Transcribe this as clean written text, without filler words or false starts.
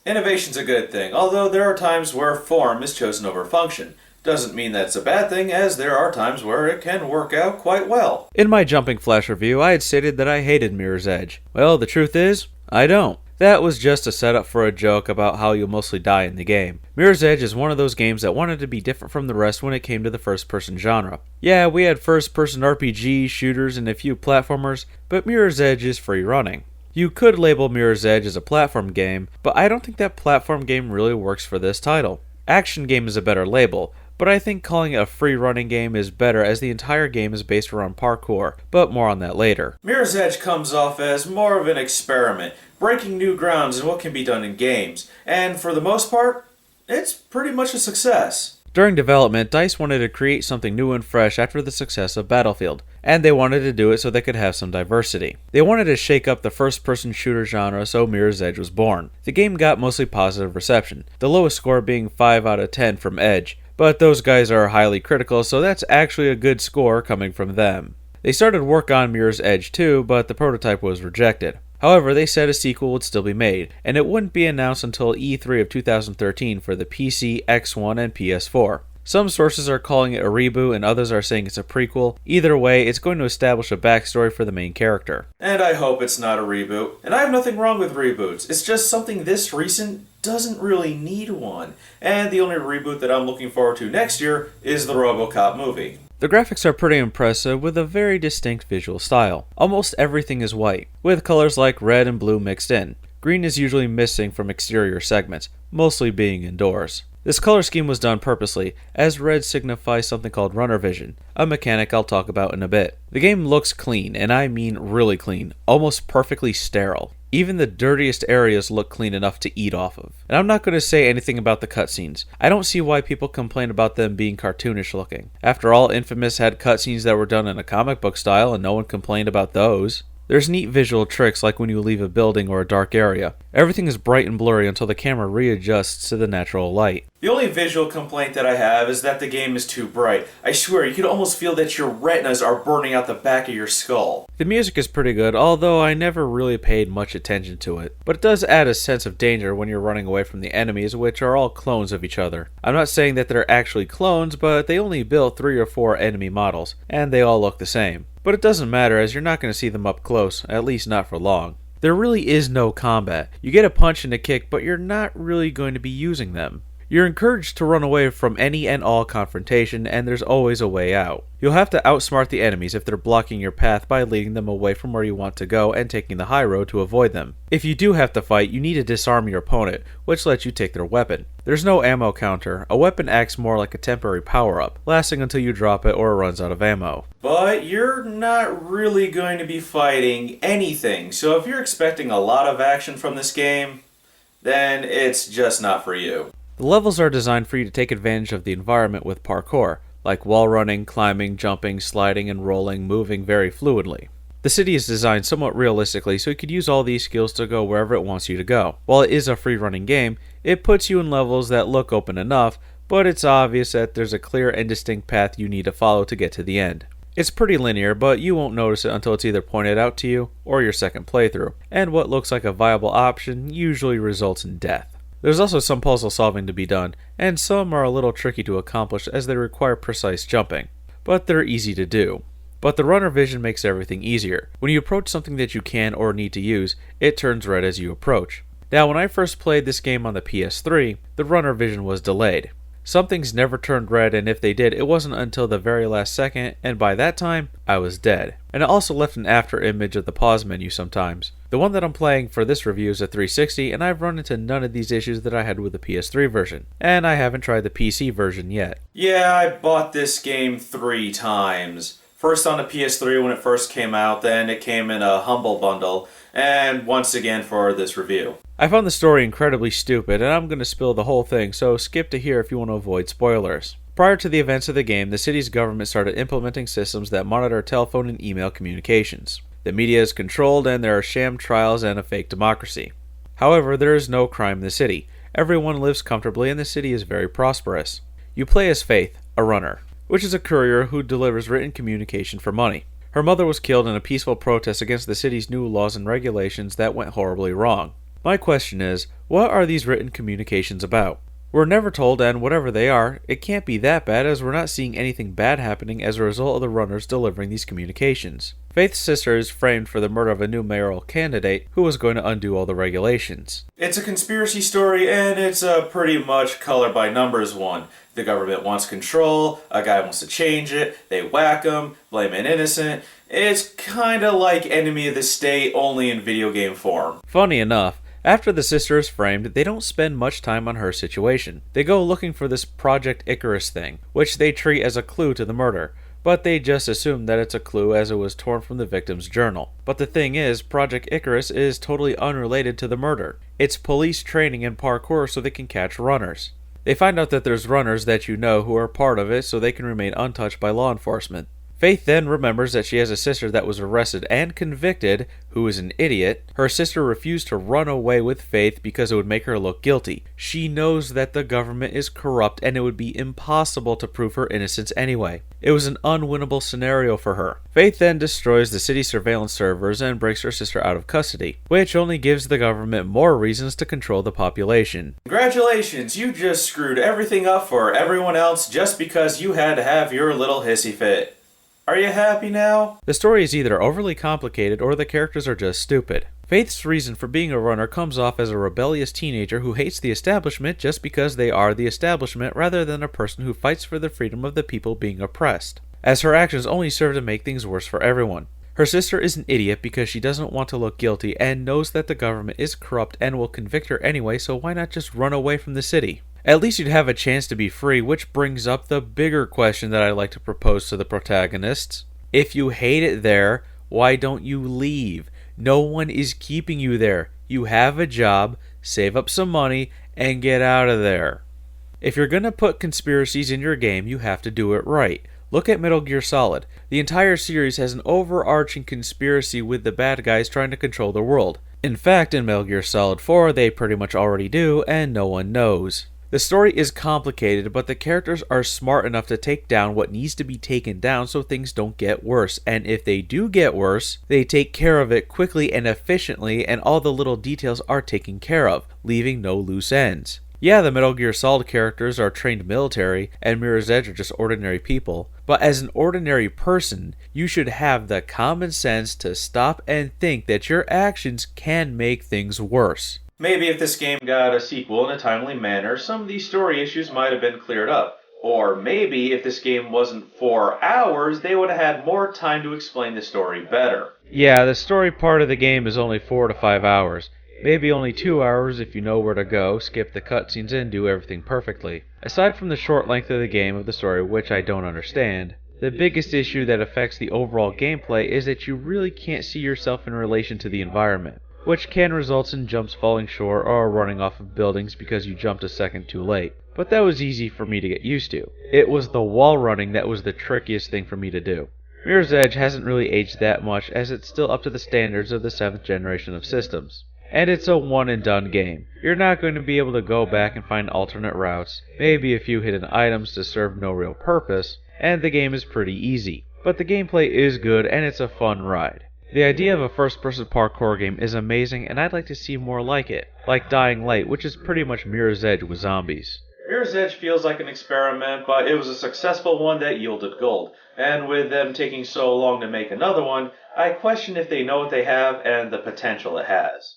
Innovation's a good thing, although there are times where form is chosen over function. Doesn't mean that's a bad thing, as there are times where it can work out quite well. In my Jumping Flash review, I had stated that I hated Mirror's Edge. Well, the truth is, I don't. That was just a setup for a joke about how you'll mostly die in the game. Mirror's Edge is one of those games that wanted to be different from the rest when it came to the first-person genre. Yeah, we had first-person RPGs, shooters, and a few platformers, but Mirror's Edge is free running. You could label Mirror's Edge as a platform game, but I don't think that platform game really works for this title. Action game is a better label, but I think calling it a free-running game is better as the entire game is based around parkour, but more on that later. Mirror's Edge comes off as more of an experiment, breaking new grounds in what can be done in games, and for the most part, it's pretty much a success. During development, DICE wanted to create something new and fresh after the success of Battlefield, and they wanted to do it so they could have some diversity. They wanted to shake up the first-person shooter genre, so Mirror's Edge was born. The game got mostly positive reception, the lowest score being 5 out of 10 from Edge, but those guys are highly critical, so that's actually a good score coming from them. They started work on Mirror's Edge 2, but the prototype was rejected. However, they said a sequel would still be made, and it wouldn't be announced until E3 of 2013 for the PC, X1, and PS4. Some sources are calling it a reboot and others are saying it's a prequel. Either way, it's going to establish a backstory for the main character. And I hope it's not a reboot. And I have nothing wrong with reboots. It's just something this recent doesn't really need one. And the only reboot that I'm looking forward to next year is the RoboCop movie. The graphics are pretty impressive with a very distinct visual style. Almost everything is white, with colors like red and blue mixed in. Green is usually missing from exterior segments, mostly being indoors. This color scheme was done purposely, as red signifies something called runner vision, a mechanic I'll talk about in a bit. The game looks clean, and I mean really clean, almost perfectly sterile. Even the dirtiest areas look clean enough to eat off of. And I'm not going to say anything about the cutscenes. I don't see why people complain about them being cartoonish looking. After all, Infamous had cutscenes that were done in a comic book style and no one complained about those. There's neat visual tricks like when you leave a building or a dark area. Everything is bright and blurry until the camera readjusts to the natural light. The only visual complaint that I have is that the game is too bright. I swear, you could almost feel that your retinas are burning out the back of your skull. The music is pretty good, although I never really paid much attention to it. But it does add a sense of danger when you're running away from the enemies, which are all clones of each other. I'm not saying that they're actually clones, but they only built 3 or 4 enemy models, and they all look the same. But it doesn't matter as you're not going to see them up close, at least not for long. There really is no combat. You get a punch and a kick, but you're not really going to be using them. You're encouraged to run away from any and all confrontation, and there's always a way out. You'll have to outsmart the enemies if they're blocking your path by leading them away from where you want to go and taking the high road to avoid them. If you do have to fight, you need to disarm your opponent, which lets you take their weapon. There's no ammo counter. A weapon acts more like a temporary power-up, lasting until you drop it or it runs out of ammo. But you're not really going to be fighting anything, so if you're expecting a lot of action from this game, then it's just not for you. The levels are designed for you to take advantage of the environment with parkour, like wall running, climbing, jumping, sliding, and rolling, moving very fluidly. The city is designed somewhat realistically, so you could use all these skills to go wherever it wants you to go. While it is a free-running game, it puts you in levels that look open enough, but it's obvious that there's a clear and distinct path you need to follow to get to the end. It's pretty linear, but you won't notice it until it's either pointed out to you or your second playthrough, and what looks like a viable option usually results in death. There's also some puzzle solving to be done, and some are a little tricky to accomplish as they require precise jumping, but they're easy to do. But the runner vision makes everything easier. When you approach something that you can or need to use, it turns red as you approach. Now, when I first played this game on the PS3, the runner vision was delayed. Some things never turned red, and if they did, it wasn't until the very last second, and by that time, I was dead. And it also left an after image of the pause menu sometimes. The one that I'm playing for this review is a 360, and I've run into none of these issues that I had with the PS3 version. And I haven't tried the PC version yet. Yeah, I bought this game 3 times. First on the PS3 when it first came out, then it came in a Humble Bundle, and once again for this review. I found the story incredibly stupid, and I'm going to spill the whole thing, so skip to here if you want to avoid spoilers. Prior to the events of the game, the city's government started implementing systems that monitor telephone and email communications. The media is controlled, and there are sham trials and a fake democracy. However, there is no crime in the city. Everyone lives comfortably, and the city is very prosperous. You play as Faith, a runner, which is a courier who delivers written communication for money. Her mother was killed in a peaceful protest against the city's new laws and regulations that went horribly wrong. My question is, what are these written communications about? We're never told, and whatever they are, it can't be that bad as we're not seeing anything bad happening as a result of the runners delivering these communications. Faith's sister is framed for the murder of a new mayoral candidate who was going to undo all the regulations. It's a conspiracy story, and it's a pretty much color by numbers one. The government wants control, a guy wants to change it, they whack him, blame an innocent. It's kinda like Enemy of the State, only in video game form. Funny enough, after the sister is framed, they don't spend much time on her situation. They go looking for this Project Icarus thing, which they treat as a clue to the murder, but they just assume that it's a clue as it was torn from the victim's journal. But the thing is, Project Icarus is totally unrelated to the murder. It's police training in parkour so they can catch runners. They find out that there's runners that you know who are part of it so they can remain untouched by law enforcement. Faith then remembers that she has a sister that was arrested and convicted, who is an idiot. Her sister refused to run away with Faith because it would make her look guilty. She knows that the government is corrupt and it would be impossible to prove her innocence anyway. It was an unwinnable scenario for her. Faith then destroys the city surveillance servers and breaks her sister out of custody, which only gives the government more reasons to control the population. Congratulations, you just screwed everything up for everyone else just because you had to have your little hissy fit. Are you happy now? The story is either overly complicated or the characters are just stupid. Faith's reason for being a runner comes off as a rebellious teenager who hates the establishment just because they are the establishment rather than a person who fights for the freedom of the people being oppressed, as her actions only serve to make things worse for everyone. Her sister is an idiot because she doesn't want to look guilty and knows that the government is corrupt and will convict her anyway, so why not just run away from the city? At least you'd have a chance to be free, which brings up the bigger question that I'd like to propose to the protagonists. If you hate it there, why don't you leave? No one is keeping you there. You have a job, save up some money, and get out of there. If you're gonna put conspiracies in your game, you have to do it right. Look at Metal Gear Solid. The entire series has an overarching conspiracy with the bad guys trying to control the world. In fact, in Metal Gear Solid 4, they pretty much already do, and no one knows. The story is complicated, but the characters are smart enough to take down what needs to be taken down so things don't get worse, and if they do get worse, they take care of it quickly and efficiently, and all the little details are taken care of, leaving no loose ends. Yeah, the Metal Gear Solid characters are trained military, and Mirror's Edge are just ordinary people, but as an ordinary person, you should have the common sense to stop and think that your actions can make things worse. Maybe if this game got a sequel in a timely manner, some of these story issues might have been cleared up. Or maybe if this game wasn't 4 hours, they would have had more time to explain the story better. Yeah, the story part of the game is only 4 to 5 hours. Maybe only 2 hours if you know where to go, skip the cutscenes, and do everything perfectly. Aside from the short length of the game of the story, which I don't understand, the biggest issue that affects the overall gameplay is that you really can't see yourself in relation to the environment, which can result in jumps falling short or running off of buildings because you jumped a second too late. But that was easy for me to get used to. It was the wall running that was the trickiest thing for me to do. Mirror's Edge hasn't really aged that much as it's still up to the standards of the 7th generation of systems. And it's a one and done game. You're not going to be able to go back and find alternate routes, maybe a few hidden items to serve no real purpose, and the game is pretty easy. But the gameplay is good and it's a fun ride. The idea of a first-person parkour game is amazing, and I'd like to see more like it, like Dying Light, which is pretty much Mirror's Edge with zombies. Mirror's Edge feels like an experiment, but it was a successful one that yielded gold. And with them taking so long to make another one, I question if they know what they have and the potential it has.